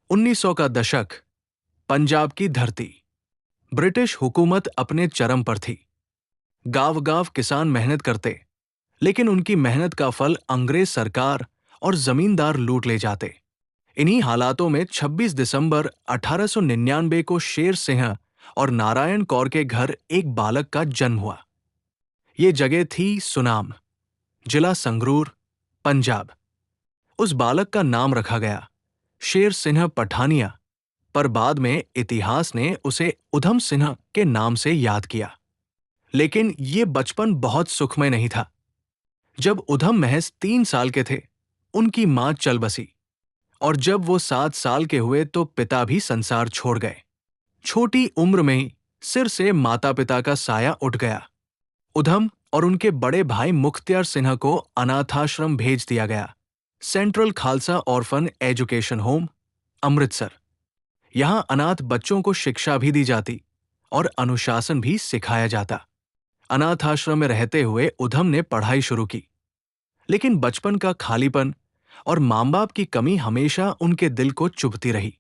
1900 का दशक। पंजाब की धरती। ब्रिटिश हुकूमत अपने चरम पर थी। गांव-गांव किसान मेहनत करते, लेकिन उनकी मेहनत का फल अंग्रेज सरकार और जमींदार लूट ले जाते। इन्हीं हालातों में 26 दिसंबर 1899 को शेर सिंह और नारायण कौर के घर एक बालक का जन्म हुआ। ये जगह थी सुनाम, जिला संगरूर, पंजाब। उस बालक का नाम रखा गया शेर सिंह पठानिया, पर बाद में इतिहास ने उसे उधम सिंह के नाम से याद किया। लेकिन ये बचपन बहुत सुखमय नहीं था। जब उधम महज 3 साल के थे, उनकी मां चल बसी, और जब वो 7 साल के हुए तो पिता भी संसार छोड़ गए। छोटी उम्र में ही सिर से माता पिता का साया उठ गया। उधम और उनके बड़े भाई मुख्तियार सिन्हा को अनाथाश्रम भेज दिया गया, central Khalsa orphan education home, Amritsar. यहां अनाथ बच्चों को शिक्षा भी दी जाती और अनुशासन भी सिखाया जाता। अनाथ आश्रम में रहते हुए उधम ने पढ़ाई शुरू की, लेकिन बचपन का खालीपन और मां बाप की कमी हमेशा उनके दिल को चुभती रही।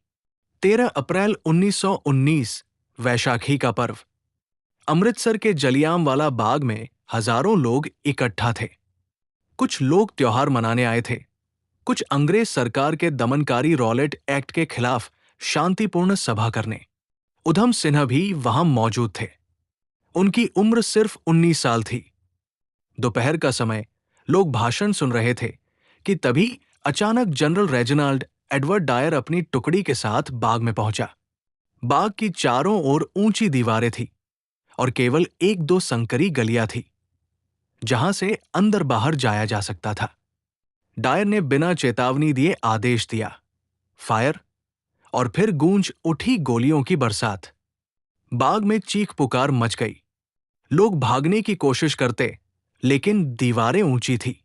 13 अप्रैल 1919 वैशाखी का पर्व। अमृतसर के जलियांवाला बाग में हजारों लोग इकट्ठा थे। कुछ लोग त्योहार मनाने आए थे, कुछ अंग्रेज सरकार के दमनकारी रॉलेट एक्ट के खिलाफ शांतिपूर्ण सभा करने। उधम सिन्हा भी वहां मौजूद थे। उनकी उम्र सिर्फ 19 साल थी। दोपहर का समय लोग भाषण सुन रहे थे कि तभी अचानक जनरल रेजिनाल्ड एडवर्ड डायर अपनी टुकड़ी के साथ बाग में पहुंचा। बाग की चारों ओर ऊंची दीवारें थी और केवल 1-2 संकरी गलियां थी, जहां से अंदर बाहर जाया जा सकता था। डायर ने बिना चेतावनी दिए आदेश दिया, फायर, और फिर गूंज उठी गोलियों की बरसात। बाग में चीख पुकार मच गई। लोग भागने की कोशिश करते, लेकिन दीवारें ऊंची थी।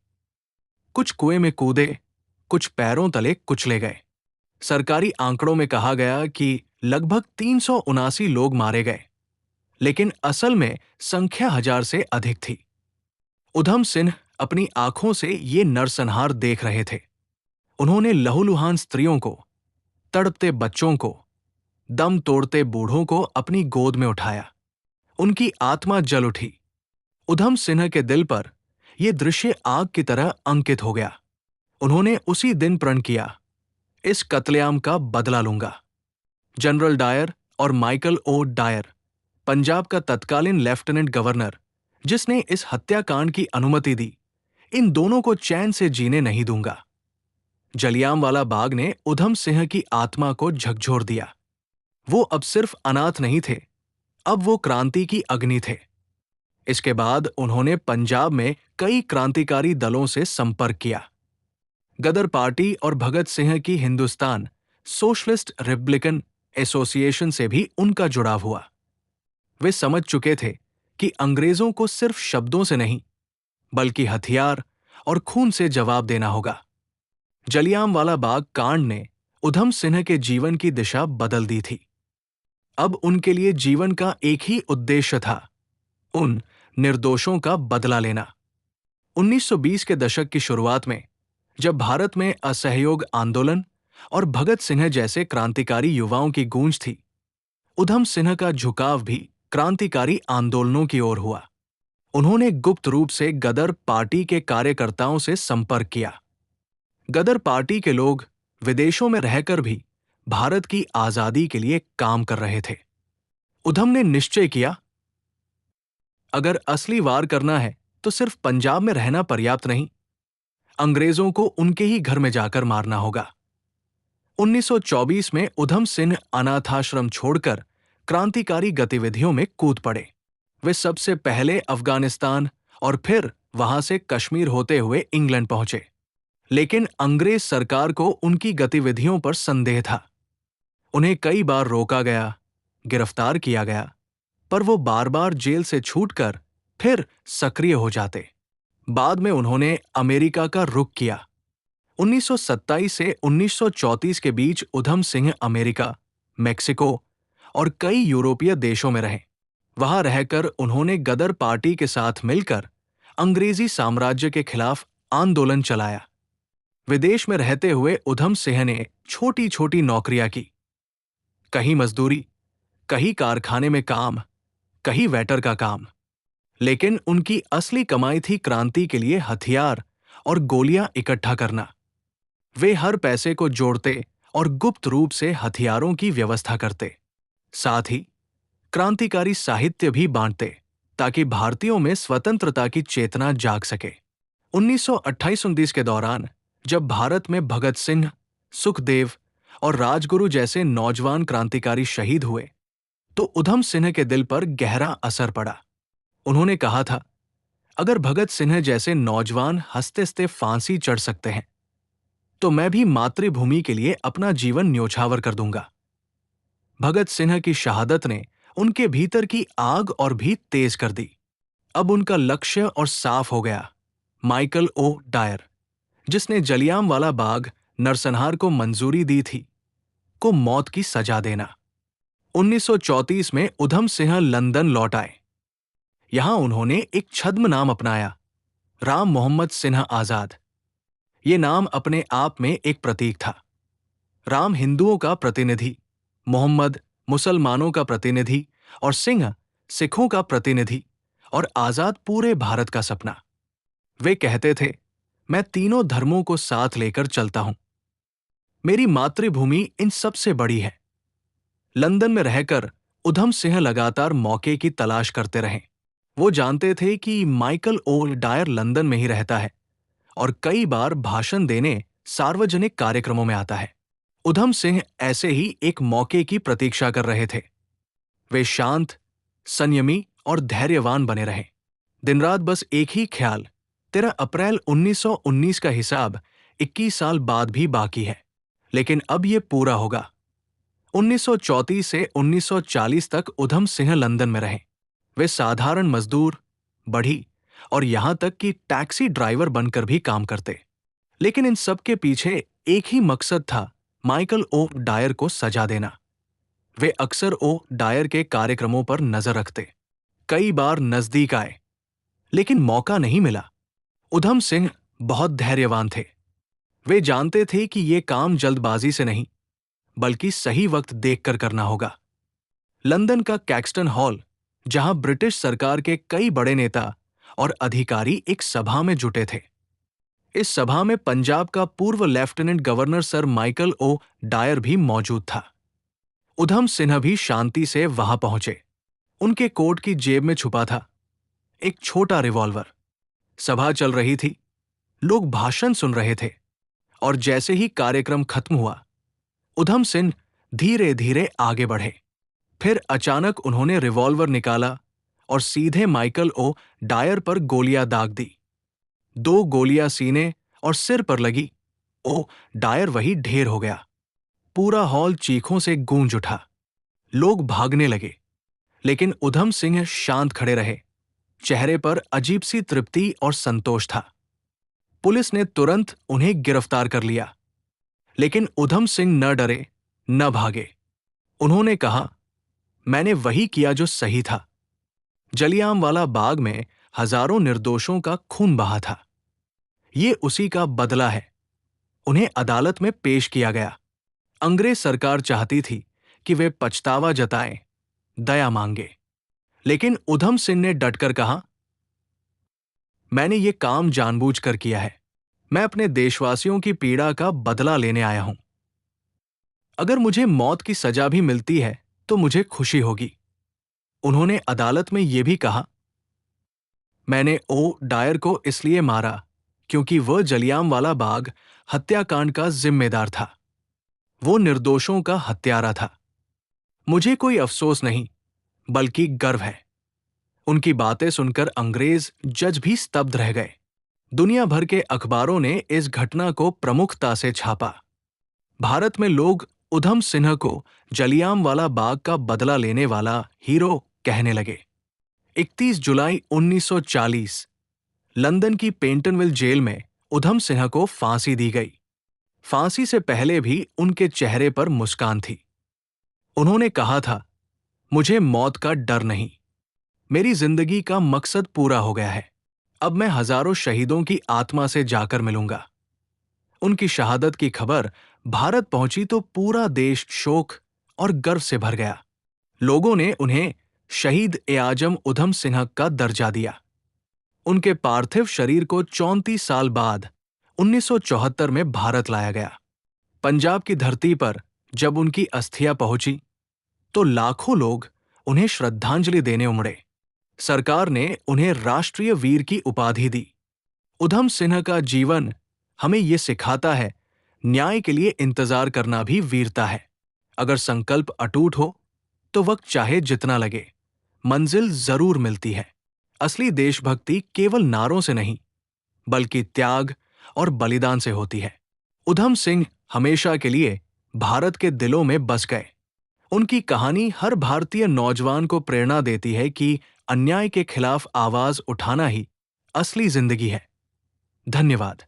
कुछ कुएं में कूदे, कुछ पैरों तले कुचले गए। सरकारी आंकड़ों में कहा गया कि लगभग 379 लोग मारे गए, लेकिन असल में संख्या 1000 से अधिक थी। उधम सिंह अपनी आंखों से ये नरसंहार देख रहे थे। उन्होंने लहूलुहान स्त्रियों को, तड़पते बच्चों को, दम तोड़ते बूढ़ों को अपनी गोद में उठाया। उनकी आत्मा जल उठी। उधम सिन्हा के दिल पर यह दृश्य आग की तरह अंकित हो गया। उन्होंने उसी दिन प्रण किया, इस कत्लेआम का बदला लूंगा। जनरल डायर और माइकल ओ डायर, पंजाब का तत्कालीन लेफ्टिनेंट गवर्नर, जिसने इस हत्याकांड की अनुमति दी, इन दोनों को चैन से जीने नहीं दूंगा। जलियांवाला बाग ने उधम सिंह की आत्मा को झकझोर दिया। वो अब सिर्फ अनाथ नहीं थे, अब वो क्रांति की अग्नि थे। इसके बाद उन्होंने पंजाब में कई क्रांतिकारी दलों से संपर्क किया। गदर पार्टी और भगत सिंह की हिंदुस्तान सोशलिस्ट रिपब्लिकन एसोसिएशन से भी उनका जुड़ाव हुआ। वे समझ चुके थे कि अंग्रेजों को सिर्फ शब्दों से नहीं, बल्कि हथियार और खून से जवाब देना होगा। जलियांवाला बाग कांड ने उधम सिन्हा के जीवन की दिशा बदल दी थी। अब उनके लिए जीवन का एक ही उद्देश्य था, उन निर्दोषों का बदला लेना। 1920 के दशक की शुरुआत में, जब भारत में असहयोग आंदोलन और भगत सिंह जैसे क्रांतिकारी युवाओं की गूंज थी, उधम सिन्हा का झुकाव भी क्रांतिकारी आंदोलनों की ओर हुआ। उन्होंने गुप्त रूप से गदर पार्टी के कार्यकर्ताओं से संपर्क किया। गदर पार्टी के लोग विदेशों में रहकर भी भारत की आजादी के लिए काम कर रहे थे। उधम ने निश्चय किया, अगर असली वार करना है तो सिर्फ पंजाब में रहना पर्याप्त नहीं, अंग्रेजों को उनके ही घर में जाकर मारना होगा। 1924 में उधम सिंह अनाथाश्रम छोड़कर क्रांतिकारी गतिविधियों में कूद पड़े। वे सबसे पहले अफगानिस्तान और फिर वहां से कश्मीर होते हुए इंग्लैंड पहुंचे। लेकिन अंग्रेज सरकार को उनकी गतिविधियों पर संदेह था। उन्हें कई बार रोका गया, गिरफ्तार किया गया, पर वो बार बार जेल से छूटकर फिर सक्रिय हो जाते। बाद में उन्होंने अमेरिका का रुख किया। 1927 से 1934 के बीच उधम सिंह अमेरिका, मेक्सिको और कई यूरोपीय देशों में रहे। वहां रहकर उन्होंने गदर पार्टी के साथ मिलकर अंग्रेजी साम्राज्य के खिलाफ आंदोलन चलाया। विदेश में रहते हुए उधम सिंह ने छोटी छोटी नौकरियां की, कहीं मजदूरी, कहीं कारखाने में काम, कहीं वेटर का काम। लेकिन उनकी असली कमाई थी क्रांति के लिए हथियार और गोलियां इकट्ठा करना। वे हर पैसे को जोड़ते और गुप्त रूप से हथियारों की व्यवस्था करते। साथ ही क्रांतिकारी साहित्य भी बांटते ताकि भारतीयों में स्वतंत्रता की चेतना जाग सके। 1928-29 के दौरान जब भारत में भगत सिंह, सुखदेव और राजगुरु जैसे नौजवान क्रांतिकारी शहीद हुए, तो उधम सिंह के दिल पर गहरा असर पड़ा। उन्होंने कहा था, अगर भगत सिंह जैसे नौजवान हंसते हंसते फांसी चढ़ सकते हैं, तो मैं भी मातृभूमि के लिए अपना जीवन न्योछावर कर दूंगा। भगत सिंह की शहादत ने उनके भीतर की आग और भी तेज कर दी। अब उनका लक्ष्य और साफ हो गया। माइकल ओ डायर, जिसने जलियांवाला बाग नरसंहार को मंजूरी दी थी, को मौत की सजा देना। 1934 में उधम सिंह लंदन लौट आए। यहां उन्होंने एक छद्म नाम अपनाया, राम मोहम्मद सिन्हा आजाद। ये नाम अपने आप में एक प्रतीक था। राम हिंदुओं का प्रतिनिधि, मोहम्मद मुसलमानों का प्रतिनिधि और सिंह सिखों का प्रतिनिधि, और आजाद पूरे भारत का सपना। वे कहते थे, मैं तीनों धर्मों को साथ लेकर चलता हूं। मेरी मातृभूमि इन सबसे बड़ी है। लंदन में रहकर उधम सिंह लगातार मौके की तलाश करते रहे। वो जानते थे कि माइकल ओ डायर लंदन में ही रहता है और कई बार भाषण देने सार्वजनिक कार्यक्रमों में आता है। उधम सिंह ऐसे ही एक मौके की प्रतीक्षा कर रहे थे। वे शांत, संयमी और धैर्यवान बने रहे। दिन रात बस एक ही ख्याल, 13 अप्रैल 1919 का हिसाब 21 साल बाद भी बाकी है, लेकिन अब ये पूरा होगा। 1934 से 1940 तक उधम सिंह लंदन में रहे। वे साधारण मजदूर, बढ़ी और यहां तक कि टैक्सी ड्राइवर बनकर भी काम करते। लेकिन इन सब के पीछे एक ही मकसद था, माइकल ओ डायर को सजा देना। वे अक्सर ओ डायर के कार्यक्रमों पर नजर रखते, कई बार नजदीक आए, लेकिन मौका नहीं मिला। उधम सिंह बहुत धैर्यवान थे। वे जानते थे कि ये काम जल्दबाजी से नहीं, बल्कि सही वक्त देखकर करना होगा। लंदन का कैक्सटन हॉल, जहां ब्रिटिश सरकार के कई बड़े नेता और अधिकारी एक सभा में जुटे थे। इस सभा में पंजाब का पूर्व lieutenant governor sir Michael O'Dwyer भी मौजूद था। उधम सिन्हा भी शांति से वहां पहुंचे। उनके कोट की जेब में छुपा था एक छोटा रिवॉल्वर। सभा चल रही थी, लोग भाषण सुन रहे थे, और जैसे ही कार्यक्रम खत्म हुआ, उधम सिंह धीरे धीरे आगे बढ़े। फिर अचानक उन्होंने रिवॉल्वर निकाला और सीधे माइकल ओ डायर पर गोलियां दाग दी। 2 गोलियां सीने और सिर पर लगी। ओ डायर वही ढेर हो गया। पूरा हॉल चीखों से गूंज उठा। लोग भागने लगे, लेकिन उधम सिंह शांत खड़े रहे। चेहरे पर अजीब सी तृप्ति और संतोष था। पुलिस ने तुरंत उन्हें गिरफ्तार कर लिया, लेकिन उधम सिंह न डरे, न भागे। उन्होंने कहा, मैंने वही किया जो सही था। जलियांवाला बाग में हजारों निर्दोषों का खून बहा था। ये उसी का बदला है। उन्हें अदालत में पेश किया गया। अंग्रेज सरकार चाहती थी कि वे पछतावा जताएं, दया मांगे, लेकिन उधम सिंह ने डटकर कहा, मैंने ये काम जानबूझकर किया है। मैं अपने देशवासियों की पीड़ा का बदला लेने आया हूं। अगर मुझे मौत की सजा भी मिलती है तो मुझे खुशी होगी। उन्होंने अदालत में यह भी कहा, मैंने ओ डायर को इसलिए मारा क्योंकि वह जलियांवाला बाग हत्याकांड का जिम्मेदार था। वो निर्दोषों का हत्यारा था। मुझे कोई अफसोस नहीं, बल्कि गर्व है। उनकी बातें सुनकर अंग्रेज जज भी स्तब्ध रह गए। दुनिया भर के अखबारों ने इस घटना को प्रमुखता से छापा। भारत में लोग उधम सिन्हा को जलियांवाला बाग का बदला लेने वाला हीरो कहने लगे। 31 जुलाई 1940 लंदन की पेंटनविल जेल में उधम सिन्हा को फांसी दी गई। फांसी से पहले भी उनके चेहरे पर मुस्कान थी। उन्होंने कहा था, मुझे मौत का डर नहीं। मेरी जिंदगी का मकसद पूरा हो गया है। अब मैं हजारों शहीदों की आत्मा से जाकर मिलूंगा। उनकी शहादत की खबर भारत पहुंची तो पूरा देश शोक और गर्व से भर गया। लोगों ने उन्हें शहीद ए आजम उधम सिंह का दर्जा दिया। उनके पार्थिव शरीर को 34 साल बाद 1974 में भारत लाया गया। पंजाब की धरती पर जब उनकी अस्थियां पहुंची तो लाखों लोग उन्हें श्रद्धांजलि देने उमड़े। सरकार ने उन्हें राष्ट्रीय वीर की उपाधि दी। उधम सिंह का जीवन हमें ये सिखाता है, न्याय के लिए इंतजार करना भी वीरता है। अगर संकल्प अटूट हो तो वक्त चाहे जितना लगे, मंजिल जरूर मिलती है। असली देशभक्ति केवल नारों से नहीं, बल्कि त्याग और बलिदान से होती है। उधम सिंह हमेशा के लिए भारत के दिलों में बस गए। उनकी कहानी हर भारतीय नौजवान को प्रेरणा देती है कि अन्याय के खिलाफ आवाज उठाना ही असली जिंदगी है। धन्यवाद।